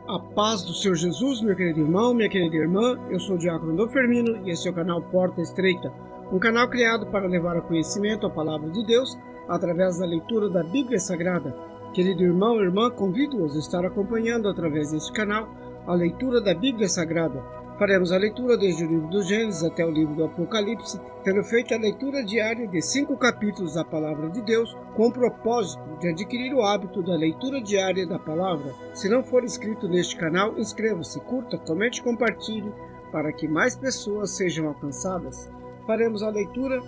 A paz do Senhor Jesus, meu querido irmão, minha querida irmã. Eu sou o Diácono Dom Firmino e esse é o canal Porta Estreita, um canal criado para levar ao conhecimento a palavra de Deus através da leitura da Bíblia Sagrada. Querido irmão e irmã, convido-os a estar acompanhando através deste canal a leitura da Bíblia Sagrada. Faremos a leitura desde o livro do Gênesis até o livro do Apocalipse, tendo feito a leitura diária de 5 capítulos da Palavra de Deus, com o propósito de adquirir o hábito da leitura diária da Palavra. Se não for inscrito neste canal, inscreva-se, curta, comente e compartilhe, para que mais pessoas sejam alcançadas. Faremos a leitura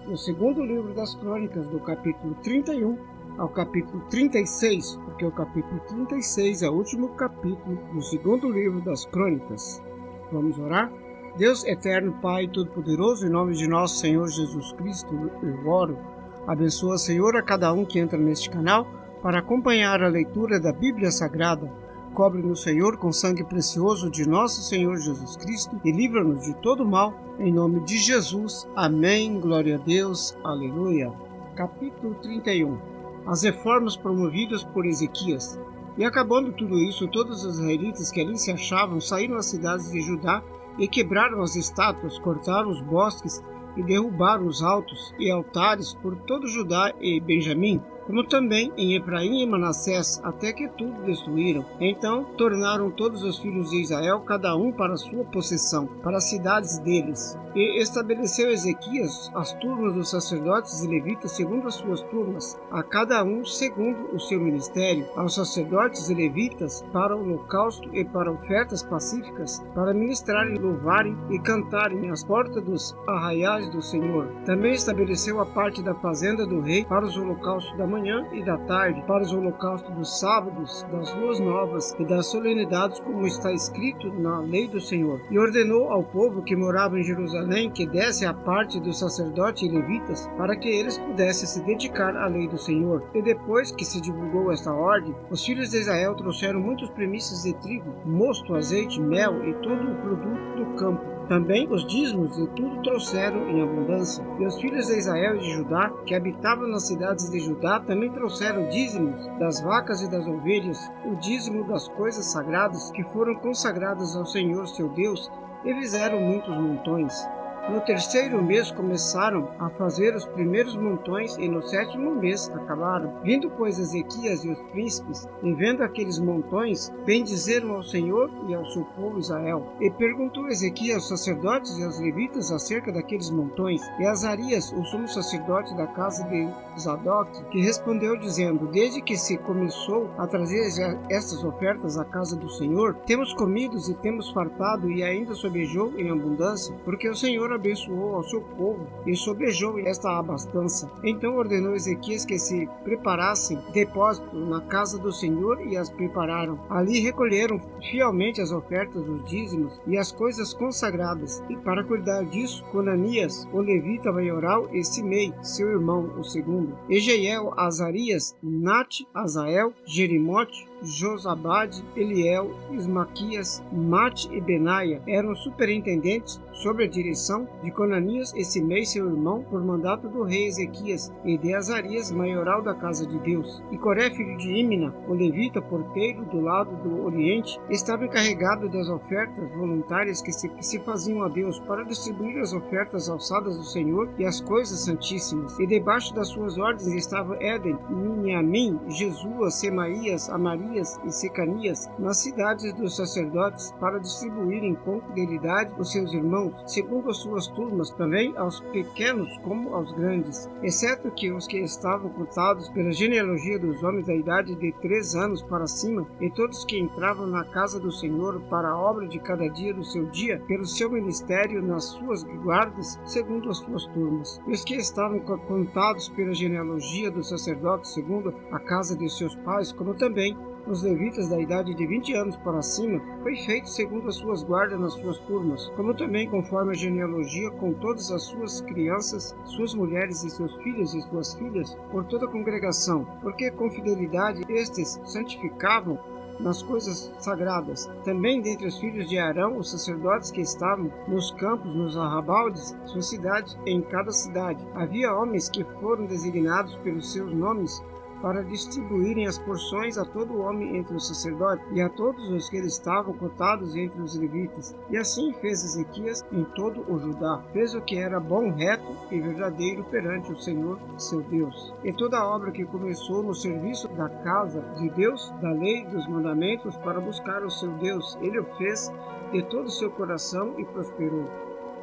no segundo livro das Crônicas, do capítulo 31 ao capítulo 36, porque o capítulo 36 é o último capítulo do segundo livro das Crônicas. Vamos orar? Deus eterno, Pai Todo-Poderoso, em nome de nosso Senhor Jesus Cristo, eu oro. Abençoa, Senhor, a cada um que entra neste canal para acompanhar a leitura da Bíblia Sagrada. Cobre-nos, Senhor, com sangue precioso de nosso Senhor Jesus Cristo e livra-nos de todo mal, em nome de Jesus. Amém. Glória a Deus. Aleluia. Capítulo 31. As reformas promovidas por Ezequias. E acabando tudo isso, todos os israelitas que ali se achavam saíram às cidades de Judá e quebraram as estátuas, cortaram os bosques e derrubaram os altos e altares por todo Judá e Benjamim, como também em Efraim e Manassés, até que tudo destruíram. Então tornaram todos os filhos de Israel, cada um para a sua possessão, para as cidades deles. E estabeleceu Ezequias as turmas dos sacerdotes e levitas segundo as suas turmas, a cada um segundo o seu ministério, aos sacerdotes e levitas para o holocausto e para ofertas pacíficas, para ministrarem, louvarem e cantarem às portas dos arraiais do Senhor. Também estabeleceu a parte da fazenda do rei para os holocaustos da manhã e da tarde, para os holocaustos dos sábados, das luas novas e das solenidades, como está escrito na lei do Senhor. E ordenou ao povo que morava em Jerusalém que desse a parte dos sacerdotes e levitas, para que eles pudessem se dedicar à lei do Senhor. E depois que se divulgou esta ordem, os filhos de Israel trouxeram muitos premissas de trigo, mosto, azeite, mel e todo o produto do campo. Também os dízimos de tudo trouxeram em abundância. E os filhos de Israel e de Judá, que habitavam nas cidades de Judá, também trouxeram dízimos das vacas e das ovelhas, o dízimo das coisas sagradas que foram consagradas ao Senhor seu Deus, e fizeram muitos montões. No terceiro mês começaram a fazer os primeiros montões, e no sétimo mês acabaram. Vindo, pois, Ezequias e os príncipes, e vendo aqueles montões, bendizeram ao Senhor e ao seu povo Israel. E perguntou Ezequias aos sacerdotes e aos levitas acerca daqueles montões, e Azarias, o sumo sacerdote da casa de Zadok, que respondeu dizendo: desde que se começou a trazer estas ofertas à casa do Senhor, temos comido e temos fartado, e ainda sobejou em abundância, porque o Senhor abençoou ao seu povo e sobejou esta abastança. Então ordenou Ezequias que se preparassem depósito na casa do Senhor, e as prepararam. Ali recolheram fielmente as ofertas, os dízimos e as coisas consagradas. E para cuidar disso, Conanias, o levita maioral, e Simei, seu irmão, o segundo, e Jeiel, Azarias, Nate, Azael, Jerimote, Josabade, Eliel, Ismaquias, Mate e Benaia eram superintendentes sob a direção de Conanias e Simei, seu irmão, por mandato do rei Ezequias, e de Azarias, maioral da casa de Deus. E Coré, filho de Imna, o levita porteiro do lado do oriente, estava encarregado das ofertas voluntárias que se faziam a Deus, para distribuir as ofertas alçadas do Senhor e as coisas santíssimas. E debaixo das suas ordens estavam Éden, Miniamim, Jesua, Semaías, Amarias e Secanias, nas cidades dos sacerdotes, para distribuírem com fidelidade os seus irmãos, segundo as suas turmas, também aos pequenos como aos grandes, exceto que os que estavam contados pela genealogia dos homens da idade de 3 anos para cima, e todos que entravam na casa do Senhor para a obra de cada dia do seu dia, pelo seu ministério nas suas guardas, segundo as suas turmas. E os que estavam contados pela genealogia dos sacerdotes, segundo a casa de seus pais, como também os levitas da idade de 20 anos para cima, foi feito segundo as suas guardas nas suas turmas, como também conforme a genealogia, com todas as suas crianças, suas mulheres e seus filhos e suas filhas, por toda a congregação, porque com fidelidade estes santificavam nas coisas sagradas. Também dentre os filhos de Arão, os sacerdotes que estavam nos campos, nos arrabaldes, suas cidades, em cada cidade. Havia homens que foram designados pelos seus nomes, para distribuírem as porções a todo homem entre os sacerdotes e a todos os que estavam cotados entre os levitas. E assim fez Ezequias em todo o Judá. Fez o que era bom, reto e verdadeiro perante o Senhor, seu Deus. E toda a obra que começou no serviço da casa de Deus, da lei e dos mandamentos, para buscar o seu Deus, ele o fez de todo o seu coração e prosperou.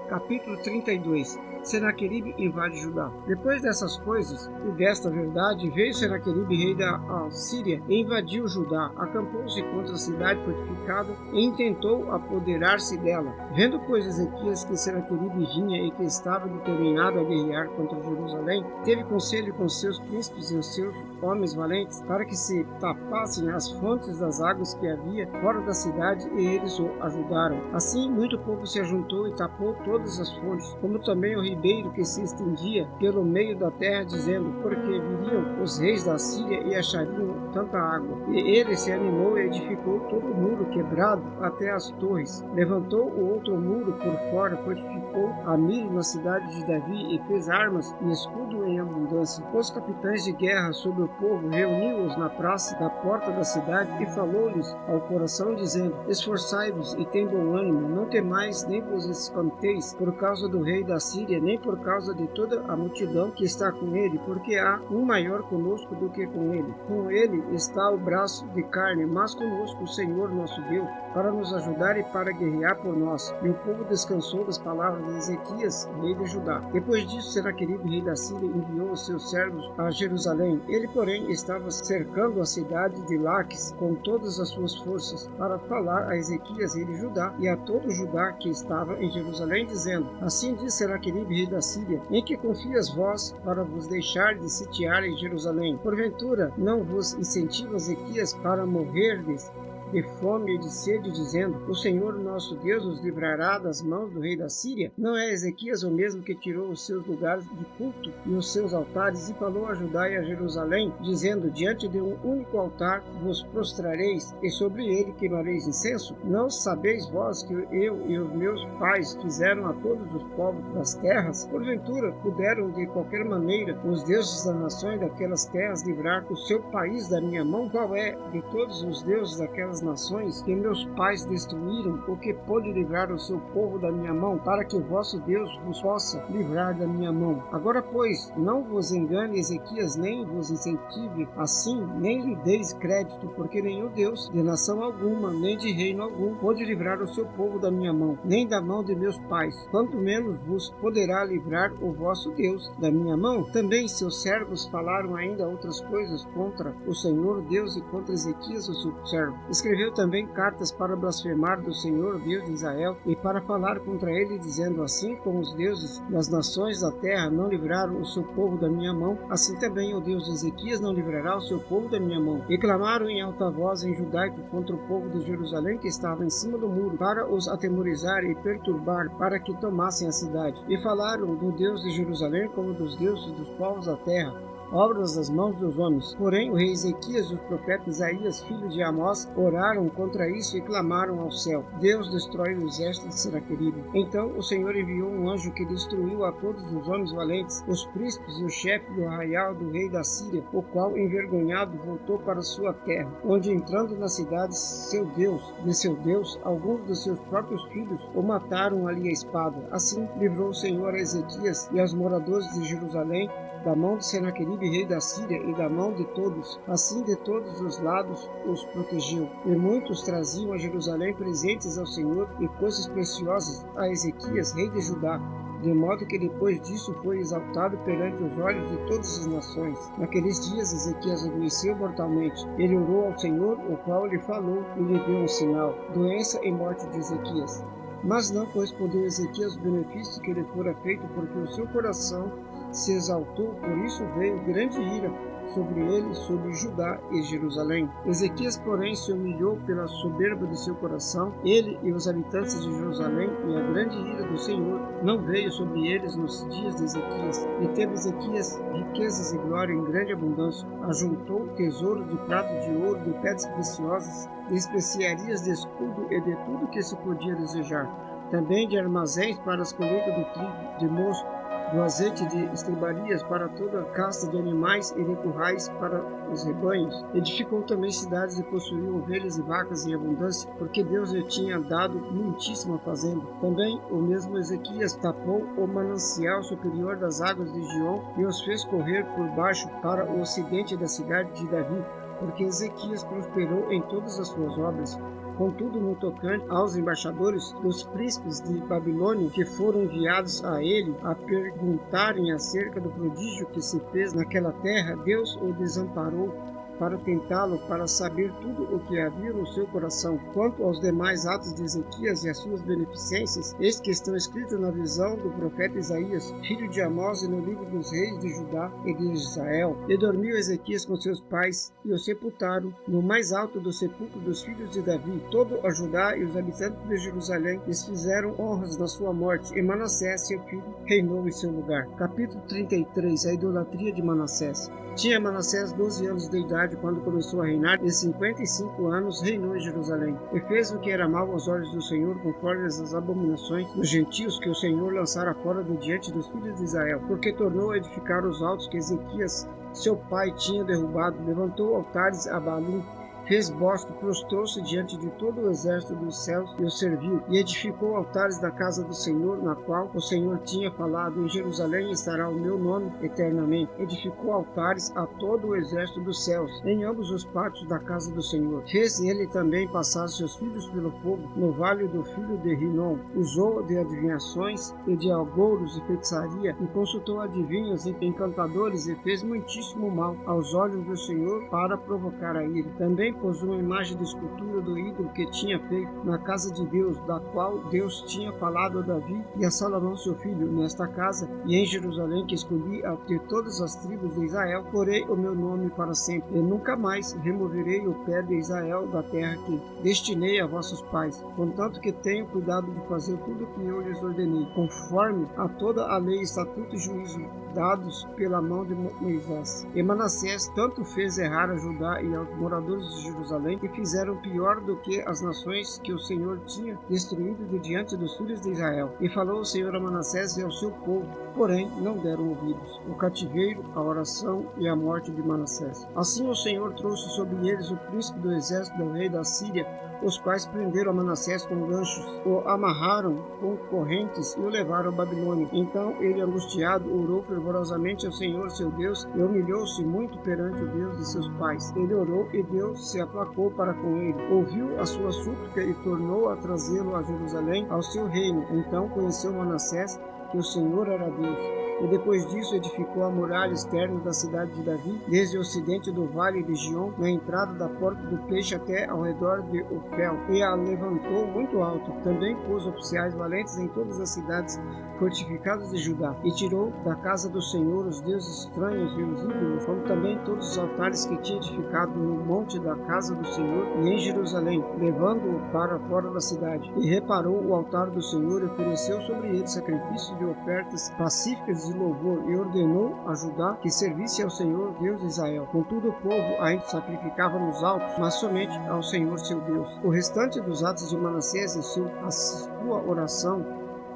Capítulo 32. Senaqueribe invade Judá. Depois dessas coisas e desta verdade, veio Senaqueribe, rei da Assíria, e invadiu Judá, acampou-se contra a cidade fortificada e intentou apoderar-se dela. Vendo, pois, Ezequias que Senaqueribe vinha e que estava determinado a guerrear contra Jerusalém, teve conselho com seus príncipes e os seus homens valentes, para que se tapassem as fontes das águas que havia fora da cidade, e eles o ajudaram. Assim, muito povo se ajuntou e tapou todas as fontes, como também o ribeiro que se estendia pelo meio da terra, dizendo, porque viriam os reis da Síria e achariam tanta água. E ele se animou e edificou todo o muro quebrado até as torres. Levantou o outro muro por fora, fortificou a milho na cidade de Davi e fez armas e escudo em abundância. Os capitães de guerra sobre o povo reuniu-os na praça da porta da cidade e falou-lhes ao coração, dizendo, esforçai-vos e tem bom ânimo, não temais nem vos espanteis por causa do rei da Síria, nem por causa de toda a multidão que está com ele, porque há um maior conosco do que com ele. Com ele está o braço de carne, mas conosco o Senhor nosso Deus, para nos ajudar e para guerrear por nós. E o povo descansou das palavras de Ezequias, rei de Judá. Depois disso, Senaqueribe, rei da Síria, enviou os seus servos a Jerusalém. Ele, porém, estava cercando a cidade de Laques com todas as suas forças, para falar a Ezequias, rei de Judá, e a todo Judá que estava em Jerusalém, dizendo, assim diz Senaqueribe, rei da Síria, em que confias vós para vos deixar de sitiar em Jerusalém? Porventura, não vos incentiva Ezequias para morrerdes de fome e de sede, dizendo, o Senhor nosso Deus nos livrará das mãos do rei da Síria? Não é Ezequias o mesmo que tirou os seus lugares de culto e os seus altares e falou a Judá e a Jerusalém, dizendo, diante de um único altar vos prostrareis e sobre ele queimareis incenso? Não sabeis vós que eu e os meus pais fizeram a todos os povos das terras? Porventura puderam de qualquer maneira os deuses das nações daquelas terras livrar o seu país da minha mão? Qual é de todos os deuses daquelas nações que meus pais destruíram, o que pôde livrar o seu povo da minha mão, para que o vosso Deus vos possa livrar da minha mão? Agora, pois, não vos engane Ezequias, nem vos incentive assim, nem lhe deis crédito, porque nenhum Deus de nação alguma, nem de reino algum, pôde livrar o seu povo da minha mão, nem da mão de meus pais, quanto menos vos poderá livrar o vosso Deus da minha mão. Também seus servos falaram ainda outras coisas contra o Senhor Deus e contra Ezequias, o seu servo. Escreveu também cartas para blasfemar do Senhor, Deus de Israel, e para falar contra ele, dizendo, assim como os deuses das nações da terra não livraram o seu povo da minha mão, assim também o Deus de Ezequias não livrará o seu povo da minha mão. E clamaram em alta voz em judaico contra o povo de Jerusalém, que estava em cima do muro, para os atemorizar e perturbar, para que tomassem a cidade. E falaram do Deus de Jerusalém como dos deuses dos povos da terra, obras das mãos dos homens. Porém, o rei Ezequias e os profetas Isaías, filho de Amós, oraram contra isso e clamaram ao céu, Deus destrói o exército de Senaqueribe. Então o Senhor enviou um anjo que destruiu a todos os homens valentes, os príncipes e o chefe do arraial do rei da Síria, o qual, envergonhado, voltou para sua terra, onde, entrando na cidade de seu Deus, alguns dos seus próprios filhos o mataram ali à espada. Assim livrou o Senhor a Ezequias e aos moradores de Jerusalém da mão de Senaqueribe, rei da Síria, e da mão de todos. Assim, de todos os lados os protegeu. E muitos traziam a Jerusalém presentes ao Senhor e coisas preciosas a Ezequias, rei de Judá, de modo que depois disso foi exaltado perante os olhos de todas as nações. Naqueles dias Ezequias adoeceu mortalmente. Ele orou ao Senhor, o qual lhe falou e lhe deu um sinal, doença e morte de Ezequias. Mas não correspondeu Ezequias o benefício que lhe fora feito, porque o seu coração se exaltou, por isso veio grande ira sobre ele, sobre Judá e Jerusalém. Ezequias, porém, se humilhou pela soberba de seu coração, ele e os habitantes de Jerusalém, e a grande ira do Senhor não veio sobre eles nos dias de Ezequias. E teve Ezequias riquezas e glória em grande abundância, ajuntou tesouros de prata, de ouro, de pedras preciosas, de especiarias, de escudo e de tudo que se podia desejar, também de armazéns para as colheitas do trigo, de mosto, do azeite de estribarias para toda casta de animais e de currais para os rebanhos. Edificou também cidades e possuiu ovelhas e vacas em abundância, porque Deus lhe tinha dado muitíssima fazenda. Também o mesmo Ezequias tapou o manancial superior das águas de Gion e os fez correr por baixo para o ocidente da cidade de Davi, porque Ezequias prosperou em todas as suas obras. Contudo, no tocante aos embaixadores dos príncipes de Babilônia, que foram enviados a ele a perguntarem acerca do prodígio que se fez naquela terra, Deus o desamparou para tentá-lo, para saber tudo o que havia no seu coração. Quanto aos demais atos de Ezequias e as suas beneficências, eis que estão escritos na visão do profeta Isaías, filho de Amós, e no livro dos reis de Judá e de Israel. E dormiu Ezequias com seus pais, e o sepultaram no mais alto do sepulcro dos filhos de Davi. Todo a Judá e os habitantes de Jerusalém lhes fizeram honras na sua morte, e Manassés, seu filho, reinou em seu lugar. Capítulo 33. A idolatria de Manassés. Tinha Manassés 12 anos de idade quando começou a reinar, e 55 anos reinou em Jerusalém. E fez o que era mal aos olhos do Senhor, conforme as abominações dos gentios que o Senhor lançara fora de diante dos filhos de Israel, porque tornou a edificar os altos que Ezequias, seu pai, tinha derrubado, levantou altares a Baalim, fez bosque, prostrou-se diante de todo o exército dos céus e o serviu, e edificou altares da casa do Senhor, na qual o Senhor tinha falado: em Jerusalém estará o meu nome eternamente. Edificou altares a todo o exército dos céus, em ambos os pátios da casa do Senhor. Fez ele também passar seus filhos pelo fogo, no vale do filho de Rinom. Usou de adivinhações e de agouros e feitiçaria, e consultou adivinhos e encantadores, e fez muitíssimo mal aos olhos do Senhor para provocar a ira. Também pôs uma imagem de escultura do ídolo que tinha feito na casa de Deus, da qual Deus tinha falado a Davi e a Salomão seu filho: nesta casa e em Jerusalém que escolhi de todas as tribos de Israel, porei o meu nome para sempre, e nunca mais removerei o pé de Israel da terra que destinei a vossos pais, contanto que tenho cuidado de fazer tudo o que eu lhes ordenei, conforme a toda a lei, estatuto e juízo dados pela mão de Moisés. E Manassés tanto fez errar a Judá e aos moradores de Jerusalém, que fizeram pior do que as nações que o Senhor tinha destruído de diante dos filhos de Israel. E falou o Senhor a Manassés e ao seu povo, porém não deram ouvidos: o cativeiro, a oração e a morte de Manassés. Assim o Senhor trouxe sobre eles o príncipe do exército do rei da Síria, os quais prenderam a Manassés com ganchos, o amarraram com correntes e o levaram a Babilônia. Então ele, angustiado, orou fervorosamente ao Senhor seu Deus, e humilhou-se muito perante o Deus de seus pais. Ele orou, e Deus se aplacou para com ele, ouviu a sua súplica e tornou a trazê-lo a Jerusalém, ao seu reino. Então conheceu Manassés que o Senhor era Deus. E depois disso edificou a muralha externa da cidade de Davi, desde o ocidente do vale de Gion, na entrada da porta do peixe até ao redor de Ofel, e a levantou muito alto. Também pôs oficiais valentes em todas as cidades fortificadas de Judá, e tirou da casa do Senhor os deuses estranhos e os ídolos, como também todos os altares que tinha edificado no monte da casa do Senhor e em Jerusalém, levando-o para fora da cidade. E reparou o altar do Senhor e ofereceu sobre ele sacrifícios de ofertas pacíficas de louvor, e ordenou a Judá que servisse ao Senhor Deus de Israel. Contudo, o povo ainda sacrificava nos altos, mas somente ao Senhor seu Deus. O restante dos atos de Manassés a sua oração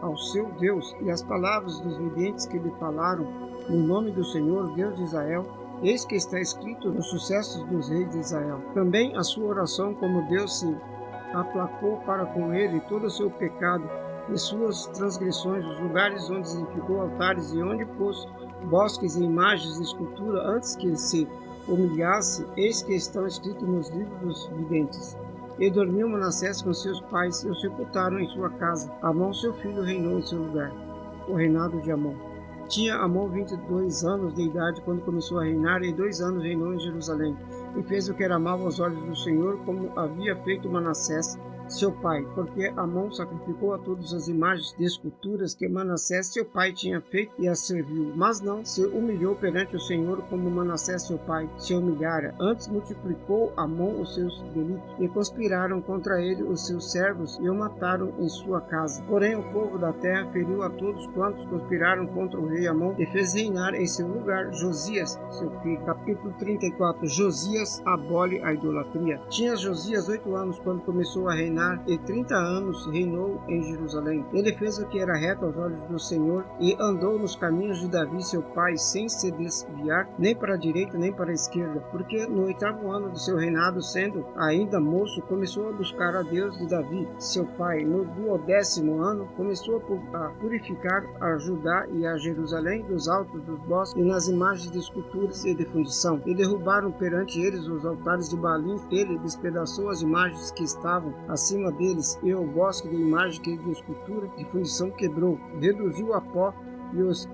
ao seu Deus e as palavras dos videntes que lhe falaram no nome do Senhor Deus de Israel, eis que está escrito nos sucessos dos reis de Israel. Também a sua oração, como Deus se aplacou para com ele todo o seu pecado e suas transgressões, os lugares onde edificou altares e onde pôs bosques e imagens de escultura antes que se humilhasse, eis que estão escritos nos livros dos videntes. E dormiu Manassés com seus pais, e o sepultaram em sua casa. Amon seu filho reinou em seu lugar. O reinado de Amon. Tinha Amon 22 anos de idade quando começou a reinar, e 2 anos reinou em Jerusalém. E fez o que era mal aos olhos do Senhor, como havia feito Manassés, seu pai, porque Amon sacrificou a todas as imagens de esculturas que Manassés seu pai tinha feito e as serviu, mas não se humilhou perante o Senhor como Manassés seu pai se humilhara. Antes multiplicou Amon os seus delitos, e conspiraram contra ele os seus servos e o mataram em sua casa. Porém o povo da terra feriu a todos quantos conspiraram contra o rei Amon, e fez reinar em seu lugar Josias seu filho. Capítulo 34. Josias abole a idolatria. Tinha Josias 8 anos quando começou a reinar, reinar, e 30 anos reinou em Jerusalém. Ele fez o que era reto aos olhos do Senhor, e andou nos caminhos de Davi seu pai, sem se desviar, nem para a direita, nem para a esquerda, porque no 8º ano do seu reinado, sendo ainda moço, começou a buscar a Deus de Davi, seu pai. No 12º ano, começou a purificar a Judá e a Jerusalém dos altos dos bosques e nas imagens de esculturas e de fundição. E derrubaram perante eles os altares de Baalim. Ele despedaçou as imagens que estavam acima deles, e o bosque de imagem que de escultura de fundição quebrou, reduziu a pó e os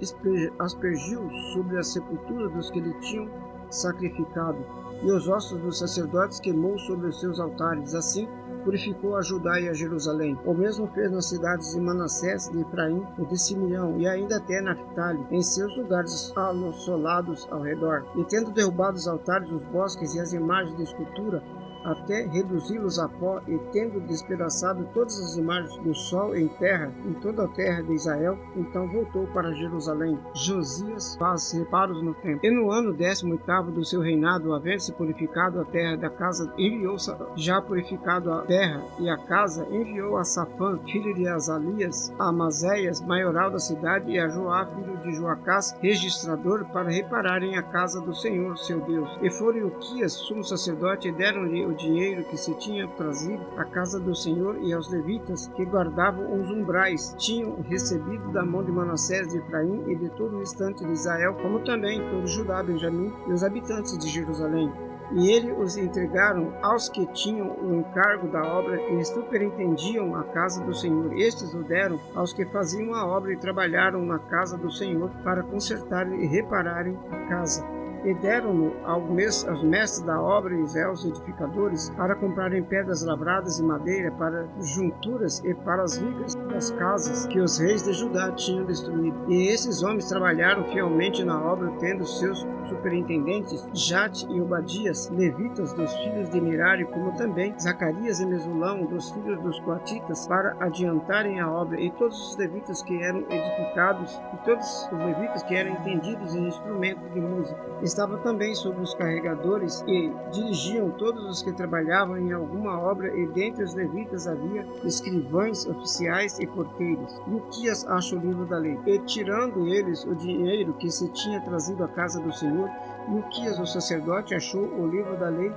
aspergiu sobre a sepultura dos que lhe tinham sacrificado, e os ossos dos sacerdotes queimou sobre os seus altares. Assim purificou a Judá e a Jerusalém. O mesmo fez nas cidades de Manassés, de Efraim e de Simeão, e ainda até Naftali, em seus lugares assolados ao redor. E tendo derrubado os altares, os bosques e as imagens de escultura, até reduzi-los a pó, e tendo despedaçado todas as imagens do sol em terra, em toda a terra de Israel, então voltou para Jerusalém. Josias faz reparos no templo. E no ano 18º do seu reinado, havendo-se purificado a terra da casa, enviou já purificado a terra e a casa, enviou a Safã, filho de Azalias, a Amazéias, maioral da cidade, e a Joá, filho de Joacás, registrador, para repararem a casa do Senhor, seu Deus. E foram Ilquias, sumo sacerdote, e deram-lhe o dinheiro que se tinha trazido à casa do Senhor, e aos levitas que guardavam os umbrais tinham recebido da mão de Manassés, de Efraim e de todo o restante de Israel, como também todo Judá, Benjamim e os habitantes de Jerusalém. E ele os entregaram aos que tinham o encargo da obra e superintendiam a casa do Senhor. Estes o deram aos que faziam a obra e trabalharam na casa do Senhor para consertarem e repararem a casa. E deram-no aos mestres da obra e aos edificadores para comprarem pedras lavradas e madeira para junturas e para as vigas das casas que os reis de Judá tinham destruído. E esses homens trabalharam fielmente na obra, tendo seus superintendentes Jate e Obadias, levitas dos filhos de Merari, como também Zacarias e Mesulão, dos filhos dos coatitas, para adiantarem a obra, e todos os levitas que eram edificados, e todos os levitas que eram entendidos em instrumentos de música. Estava também sobre os carregadores, e dirigiam todos os que trabalhavam em alguma obra, e dentre os levitas havia escrivães, oficiais e porteiros. E Ilquias acha o livro da lei, e tirando eles o dinheiro que se tinha trazido à casa do Senhor, Ilquias, o sacerdote, achou o livro da lei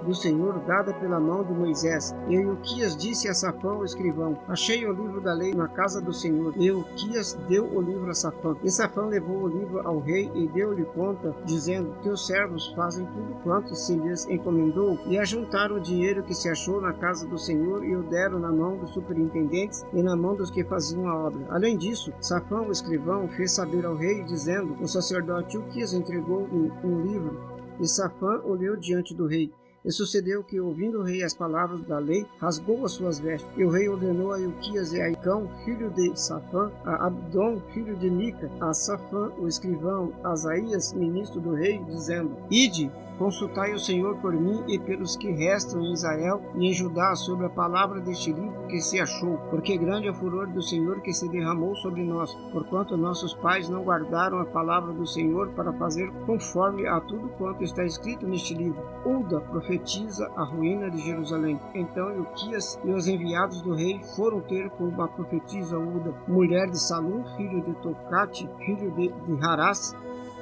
do Senhor dada pela mão de Moisés. E Ilquias disse a Safã, o escrivão: achei o livro da lei na casa do Senhor. E Ilquias deu o livro a Safã. E Safã levou o livro ao rei e deu-lhe conta, dizendo: teus servos fazem tudo quanto se lhes encomendou. E ajuntaram o dinheiro que se achou na casa do Senhor e o deram na mão dos superintendentes e na mão dos que faziam a obra. Além disso, Safã, o escrivão, fez saber ao rei, dizendo: o sacerdote Ilquias entregou um livro. E Safã o leu diante do rei. E sucedeu que, ouvindo o rei as palavras da lei, rasgou as suas vestes. E o rei ordenou a Ilquias e a Icão, filho de Safã, a Abdom, filho de Mica, a Safã, o escrivão, a Asaías, ministro do rei, dizendo: ide, consultai o Senhor por mim e pelos que restam em Israel e em Judá sobre a palavra deste livro que se achou, porque grande é o furor do Senhor que se derramou sobre nós, porquanto nossos pais não guardaram a palavra do Senhor para fazer conforme a tudo quanto está escrito neste livro. Uda profetiza a ruína de Jerusalém. Então Ilquias e os enviados do rei foram ter com a profetisa Uda, mulher de Salum, filho de Tocate, filho de Harás,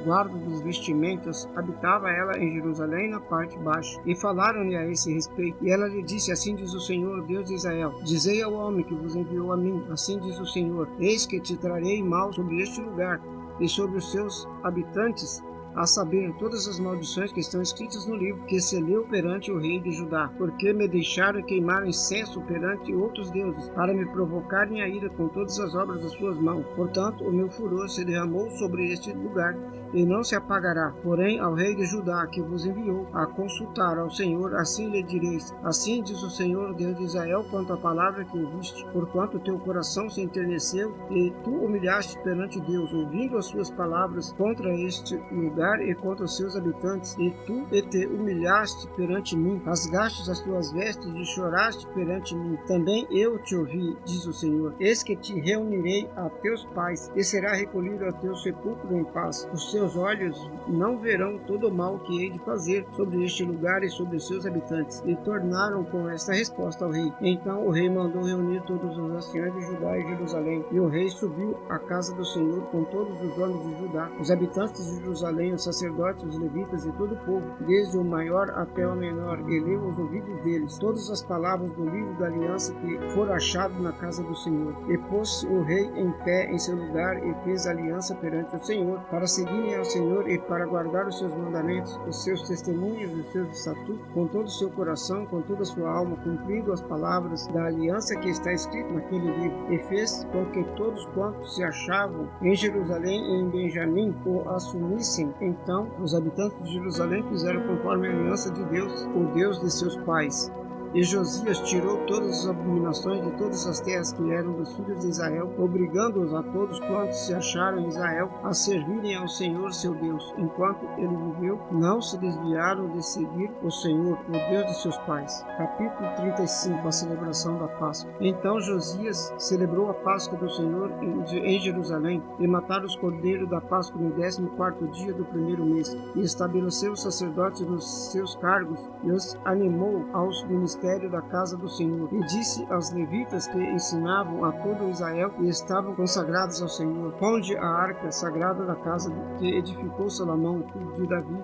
guarda dos vestimentas. Habitava ela em Jerusalém na parte baixa. E falaram-lhe a esse respeito. E ela lhe disse: assim diz o Senhor, Deus de Israel: dizei ao homem que vos enviou a mim, assim diz o Senhor: eis que te trarei mal sobre este lugar e sobre os seus habitantes, a saber, todas as maldições que estão escritas no livro que se leu perante o rei de Judá, porque me deixaram queimar incenso perante outros deuses, para me provocarem a ira com todas as obras das suas mãos. Portanto, o meu furor se derramou sobre este lugar, e não se apagará. Porém, ao rei de Judá, que vos enviou a consultar ao Senhor, assim lhe direis: assim diz o Senhor, Deus de Israel, quanto à palavra que ouviste, porquanto teu coração se enterneceu, e tu humilhaste perante Deus, ouvindo as suas palavras contra este lugar e contra os seus habitantes, e tu te humilhaste perante mim, rasgaste as tuas vestes e choraste perante mim. Também eu te ouvi, diz o Senhor. Eis que te reunirei a teus pais, e será recolhido a teu sepulcro em paz. Os seus olhos não verão todo o mal que hei de fazer sobre este lugar e sobre os seus habitantes. E tornaram com esta resposta ao rei. Então o rei mandou reunir todos os anciões de Judá e Jerusalém. E o rei subiu à casa do Senhor com todos os homens de Judá, os habitantes de Jerusalém, os sacerdotes, os levitas e todo o povo, desde o maior até o menor, e leu aos ouvidos deles todas as palavras do livro da aliança que for achado na casa do Senhor. E pôs-se o rei em pé em seu lugar e fez aliança perante o Senhor, para seguirem ao Senhor e para guardar os seus mandamentos, os seus testemunhos e os seus estatutos, com todo o seu coração, com toda a sua alma, cumprindo as palavras da aliança que está escrito naquele livro. E fez com que todos quantos se achavam em Jerusalém e em Benjamim o assumissem. Então os habitantes de Jerusalém fizeram conforme a aliança de Deus, o Deus de seus pais. E Josias tirou todas as abominações de todas as terras que eram dos filhos de Israel, obrigando-os a todos quantos se acharam em Israel a servirem ao Senhor seu Deus. Enquanto ele viveu, não se desviaram de seguir o Senhor, o Deus de seus pais. Capítulo 35. A celebração da Páscoa. Então Josias celebrou a Páscoa do Senhor em Jerusalém, e mataram os cordeiros da Páscoa no 14º dia do primeiro mês, e estabeleceu os sacerdotes nos seus cargos, e os animou aos ministérios da casa do Senhor. E disse aos levitas que ensinavam a todo Israel e estavam consagrados ao Senhor: ponde a arca sagrada da casa que edificou Salomão, filho de Davi,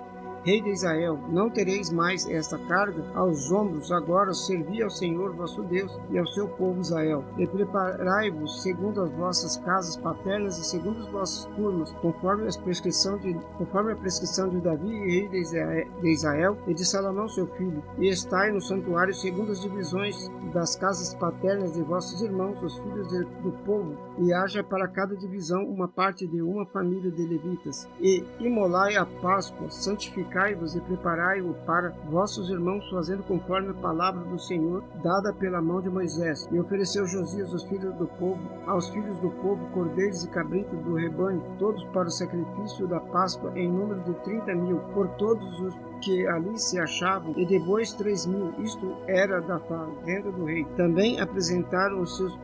rei de Israel. Não tereis mais esta carga aos ombros, agora servi ao Senhor vosso Deus e ao seu povo Israel. E preparai-vos segundo as vossas casas paternas e segundo os vossos turnos, conforme a prescrição de Davi, rei de Israel, e de Salomão seu filho. E estai no santuário segundo as divisões das casas paternas de vossos irmãos, os filhos do povo, e haja para cada divisão uma parte de uma família de levitas. E imolai a Páscoa, santificai-vos e preparai-o para vossos irmãos, fazendo conforme a palavra do Senhor, dada pela mão de Moisés. E ofereceu Josias aos filhos do povo, cordeiros e cabritos do rebanho, todos para o sacrifício da Páscoa, em número de 30.000, por todos os que ali se achavam, e de bois 3.000, isto era da fazenda do rei. Também apresentaram os seus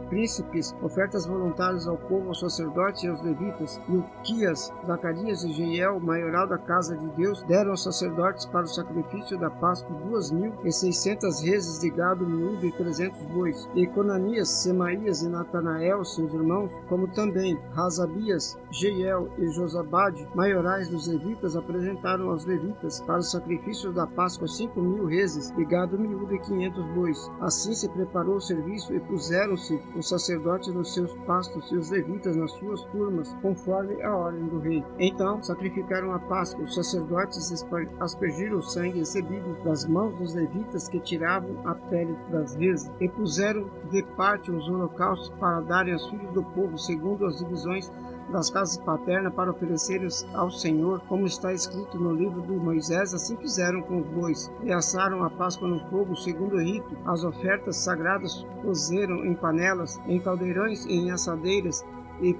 príncipes ofertas voluntárias ao povo, aos sacerdotes e aos levitas. E Uquias, Zacarias e Jeiel, maioral da casa de Deus, deram aos sacerdotes para o sacrifício da Páscoa 2.600 reses de gado miúdo e 300 bois. E Conanias, Semaías e Natanael, seus irmãos, como também Razabias, Jeiel e Josabade, maiorais dos levitas, apresentaram aos levitas para os sacrifícios da Páscoa 5.000 reses de gado miúdo e 500 bois. Assim se preparou o serviço, e puseram-se os sacerdotes nos seus pastos e os levitas nas suas turmas, conforme a ordem do rei. Então sacrificaram a Páscoa. Os sacerdotes aspergiram o sangue recebido das mãos dos levitas, que tiravam a pele das reses, e puseram de parte os holocaustos para darem aos filhos do povo, segundo as divisões das casas paternas, para oferecerem ao Senhor, como está escrito no livro de Moisés. Assim fizeram com os bois, e assaram a Páscoa no fogo, segundo o rito. As ofertas sagradas cozeram em panelas, em caldeirões e em assadeiras, e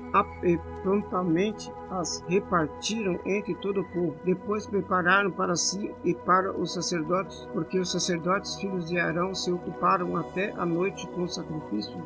prontamente as repartiram entre todo o povo. Depois prepararam para si e para os sacerdotes, porque os sacerdotes, filhos de Arão, se ocuparam até a noite com o sacrifício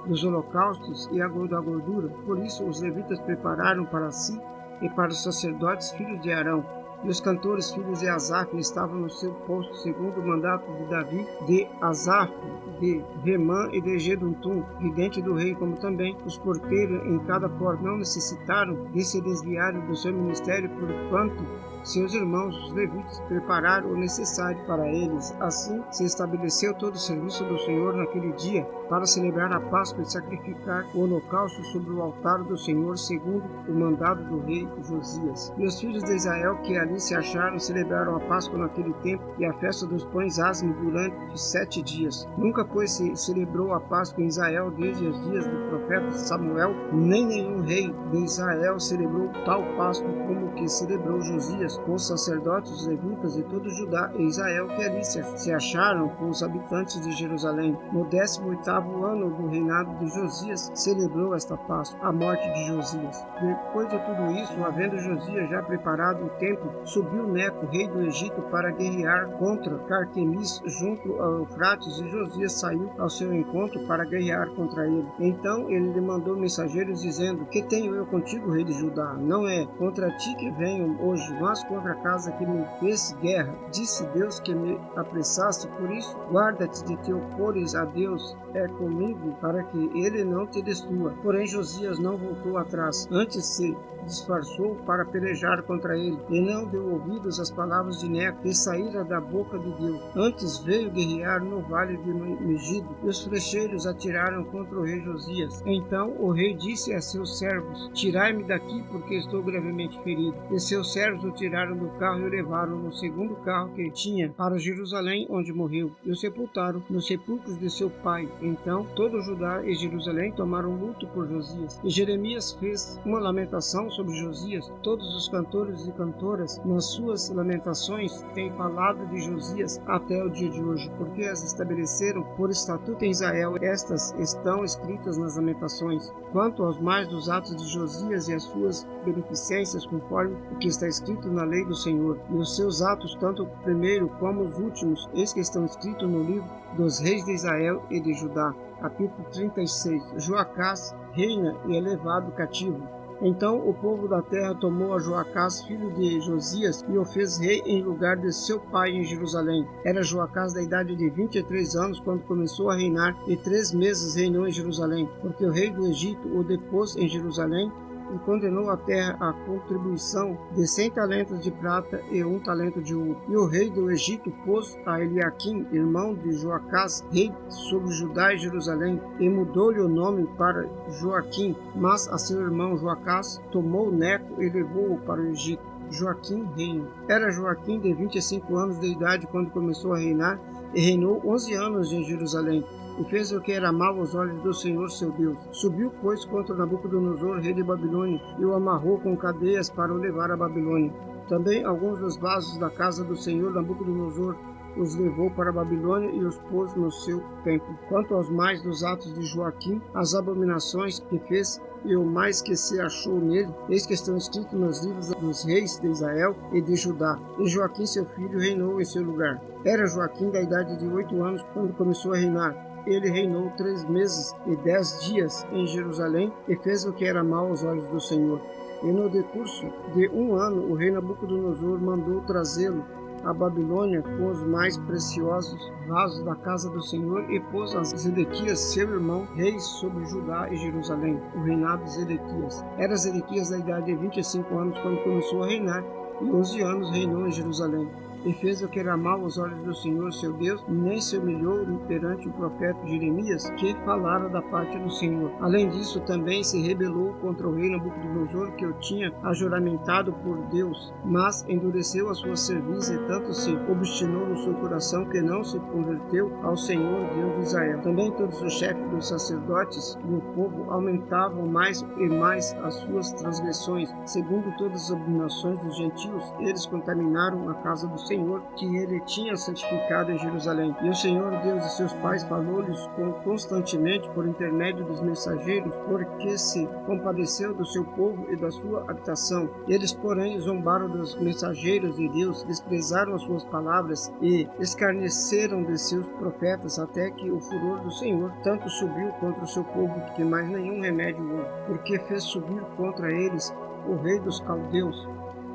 dos holocaustos e da gordura. Por isso os levitas prepararam para si e para os sacerdotes, filhos de Arão. E os cantores, filhos de Asaf, estavam no seu posto, segundo o mandato de Davi, de Asaf, de Remã e de Geduntum, vidente do rei, como também os porteiros em cada porta. Não necessitaram de se desviarem do seu ministério, porquanto seus irmãos, os levitas, prepararam o necessário para eles. Assim se estabeleceu todo o serviço do Senhor naquele dia, para celebrar a Páscoa e sacrificar o holocausto sobre o altar do Senhor, segundo o mandado do rei Josias. E os filhos de Israel que ali se acharam celebraram a Páscoa naquele tempo, e a festa dos pães asmos durante 7 dias. Nunca, pois, se celebrou a Páscoa em Israel desde os dias do profeta Samuel, nem nenhum rei de Israel celebrou tal Páscoa como que celebrou Josias, Josias, com os sacerdotes, os levitas e todo Judá e Israel que ali se acharam com os habitantes de Jerusalém. No 18º ano do reinado de Josias, celebrou esta Páscoa, a morte de Josias. Depois de tudo isso, havendo Josias já preparado o templo, subiu Neco, rei do Egito, para guerrear contra Carquemis junto ao Eufrates, e Josias saiu ao seu encontro para guerrear contra ele. Então ele lhe mandou mensageiros dizendo: Que tenho eu contigo, rei de Judá? Não é contra ti que venho hoje, mas contra a casa que me fez guerra. Disse Deus que me apressasse, por isso guarda-te de te opores a Deus é comigo, para que ele não te destrua. Porém Josias não voltou atrás, antes se disfarçou para pelejar contra ele, e não deu ouvidos às palavras de Neco, que saíra da boca de Deus. Antes veio guerrear no vale de Megido, e os flecheiros atiraram contra o rei Josias. Então o rei disse a seus servos: Tirai-me daqui, porque estou gravemente ferido. E seus servos o tiraram do carro e o levaram no segundo carro que tinha para Jerusalém, onde morreu, e o sepultaram nos sepulcros de seu pai. Então todo Judá e Jerusalém tomaram luto por Josias. E Jeremias fez uma lamentação sobre Josias. Todos os cantores e cantoras, nas suas lamentações, têm falado de Josias até o dia de hoje, porque as estabeleceram por estatuto em Israel. Estas estão escritas nas lamentações. Quanto aos mais dos atos de Josias e as suas beneficências, conforme o que está escrito na lei do Senhor, e os seus atos, tanto o primeiro como os últimos, eis que estão escritos no livro dos reis de Israel e de Judá. Capítulo 36. Joacás reina e é levado cativo. Então o povo da terra tomou a Joacás, filho de Josias, e o fez rei em lugar de seu pai em Jerusalém. Era Joacás da idade de 23 anos quando começou a reinar, e 3 meses reinou em Jerusalém, porque o rei do Egito o depôs em Jerusalém, e condenou a terra à contribuição de 100 talentos de prata e 1 talento de ouro. E o rei do Egito pôs a Eliaquim, irmão de Joacás, rei sobre Judá e Jerusalém, e mudou-lhe o nome para Joaquim. Mas a seu irmão Joacás tomou Neco e levou-o para o Egito. Joaquim reina. Era Joaquim de 25 anos de idade quando começou a reinar, e reinou 11 anos em Jerusalém. E fez o que era mal aos olhos do Senhor seu Deus. Subiu, pois, contra Nabucodonosor, rei de Babilônia, e o amarrou com cadeias para o levar a Babilônia. Também alguns dos vasos da casa do Senhor Nabucodonosor os levou para a Babilônia e os pôs no seu templo. Quanto aos mais dos atos de Joaquim, as abominações que fez e o mais que se achou nele, eis que estão escritos nos livros dos reis de Israel e de Judá. E Joaquim, seu filho, reinou em seu lugar. Era Joaquim da idade de 8 anos quando começou a reinar. Ele reinou 3 meses e 10 dias em Jerusalém, e fez o que era mal aos olhos do Senhor. E no decurso de 1 ano, o rei Nabucodonosor mandou trazê-lo a Babilônia com os mais preciosos vasos da casa do Senhor, e pôs a Zedequias, seu irmão, rei sobre Judá e Jerusalém, o reinado de Zedequias. Era Zedequias da idade de 25 anos quando começou a reinar, e 11 anos reinou em Jerusalém. E fez o que era mal aos olhos do Senhor seu Deus, nem se humilhou perante o profeta Jeremias, que falara da parte do Senhor. Além disso, também se rebelou contra o rei Nabucodonosor, que o tinha ajuramentado por Deus, mas endureceu a sua cerviz, e tanto se obstinou no seu coração que não se converteu ao Senhor Deus de Israel. Também todos os chefes dos sacerdotes do povo aumentavam mais e mais as suas transgressões, segundo todas as abominações dos gentios. Eles contaminaram a casa do Senhor, que ele tinha santificado em Jerusalém. E o Senhor Deus de seus pais falou-lhes constantemente por intermédio dos mensageiros, porque se compadeceu do seu povo e da sua habitação. Eles, porém, zombaram dos mensageiros de Deus, desprezaram as suas palavras e escarneceram de seus profetas, até que o furor do Senhor tanto subiu contra o seu povo que mais nenhum remédio houve, porque fez subir contra eles o rei dos caldeus,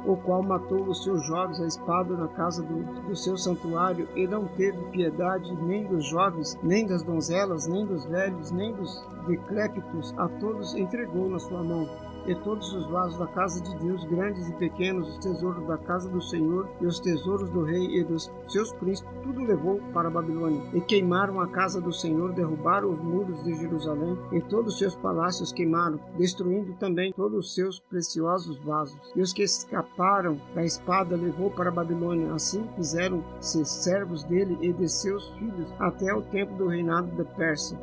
o qual matou os seus jovens à espada na casa do seu santuário, e não teve piedade nem dos jovens, nem das donzelas, nem dos velhos, nem dos decrépitos. A todos entregou na sua mão. E todos os vasos da casa de Deus, grandes e pequenos, os tesouros da casa do Senhor e os tesouros do rei e dos seus príncipes, tudo levou para a Babilônia. E queimaram a casa do Senhor, derrubaram os muros de Jerusalém, e todos os seus palácios queimaram, destruindo também todos os seus preciosos vasos. E os que escaparam da espada levou para a Babilônia. Assim fizeram-se servos dele e de seus filhos até o tempo do reinado da Pérsia.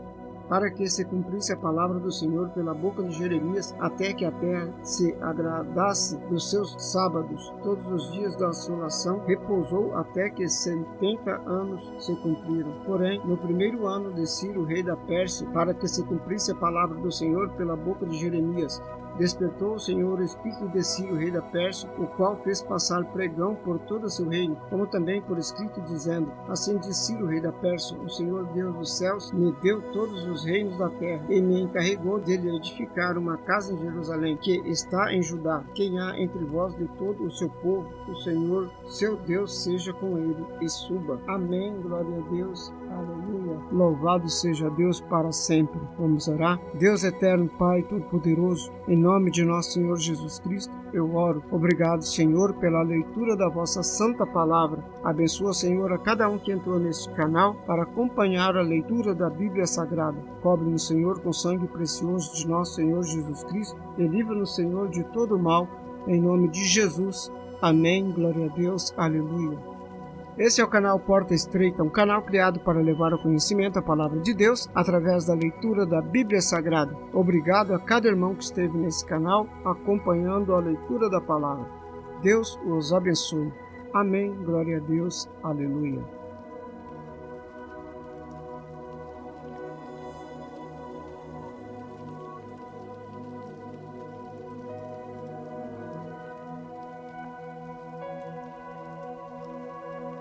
para que se cumprisse a palavra do Senhor pela boca de Jeremias, até que a terra se agradasse dos seus sábados. Todos os dias da assolação repousou até que 70 anos se cumpriram. Porém, no primeiro ano de Ciro, rei da Pérsia, para que se cumprisse a palavra do Senhor pela boca de Jeremias, despertou o Senhor o espírito de Ciro, rei da Pérsia, o qual fez passar pregão por todo o seu reino, como também por escrito, dizendo: Assim diz Ciro, rei da Pérsia: O Senhor Deus dos céus me deu todos os reinos da terra, e me encarregou de lhe edificar uma casa em Jerusalém, que está em Judá. Quem há entre vós de todo o seu povo, o Senhor, seu Deus, seja com ele e suba. Amém. Glória a Deus. Aleluia. Louvado seja Deus para sempre. Vamos orar. Deus eterno, Pai Todo-Poderoso, em nome de nosso Senhor Jesus Cristo, eu oro. Obrigado, Senhor, pela leitura da vossa santa palavra. Abençoa, Senhor, a cada um que entrou neste canal para acompanhar a leitura da Bíblia Sagrada. Cobre-nos, Senhor, com sangue precioso de nosso Senhor Jesus Cristo e livra-nos, Senhor, de todo mal. Em nome de Jesus. Amém. Glória a Deus. Aleluia. Esse é o canal Porta Estreita, um canal criado para levar ao conhecimento a palavra de Deus através da leitura da Bíblia Sagrada. Obrigado a cada irmão que esteve nesse canal acompanhando a leitura da palavra. Deus os abençoe. Amém. Glória a Deus. Aleluia.